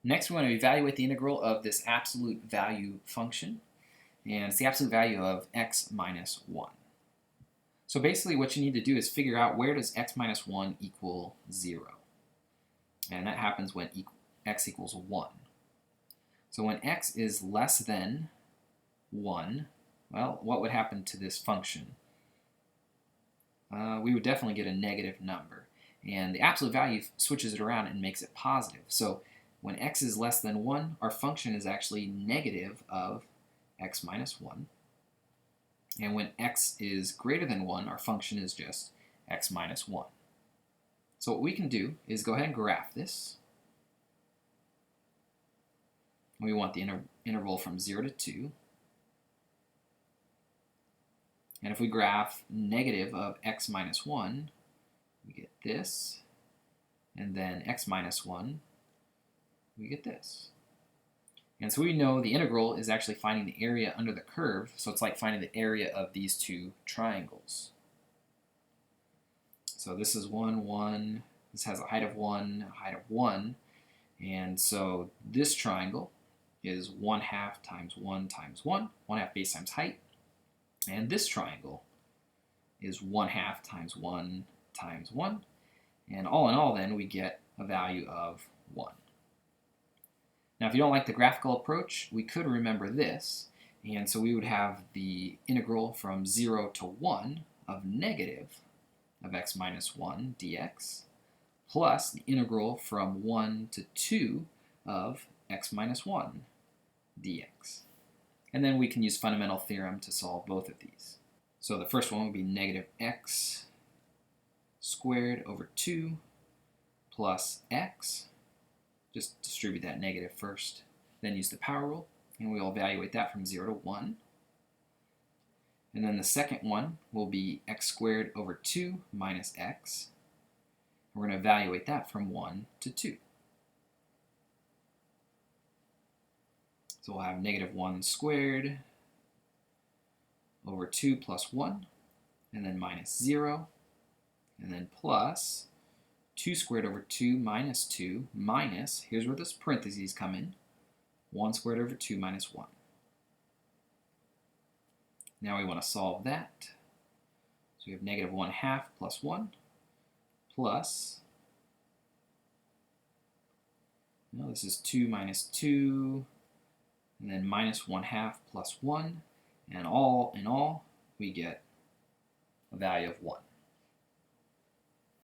Next, we want to evaluate the integral of this absolute value function, and it's the absolute value of x minus 1. So basically what you need to do is figure out where does x minus 1 equal 0. And that happens when x equals 1. So when x is less than 1, well, what would happen to this function? We would definitely get a negative number. And the absolute value switches it around and makes it positive. So when x is less than 1, our function is actually negative of x minus 1. And when x is greater than 1, our function is just x minus 1. So what we can do is go ahead and graph this. We want the interval from 0 to 2. And if we graph negative of x minus 1, we get this. And then x minus 1, we get this. And so we know the integral is actually finding the area under the curve, so it's like finding the area of these two triangles. So this is 1, 1, this has a height of 1, a height of 1, and so this triangle is 1/2 times 1 times 1, 1/2 base times height, and this triangle is 1/2 times 1 times 1, and all in all then we get a value of 1. Now, if you don't like the graphical approach, we could remember this, and so we would have the integral from 0 to 1 of negative of x minus 1 dx plus the integral from 1 to 2 of x minus 1 dx. And then we can use fundamental theorem to solve both of these. So the first one would be negative x squared over 2 plus x. Just distribute that negative first, then use the power rule, and we'll evaluate that from 0 to 1. And then the second one will be x squared over 2 minus x. We're going to evaluate that from 1 to 2. So we'll have negative 1 squared over 2 plus 1, and then minus 0, and then plus 2 squared over 2 minus 2 minus, here's where this parentheses come in, 1 squared over 2 minus 1. Now we want to solve that. So we have negative 1/2 plus 1 plus, no, this is 2 minus 2, and then minus 1/2 plus 1, and all in all, we get a value of 1.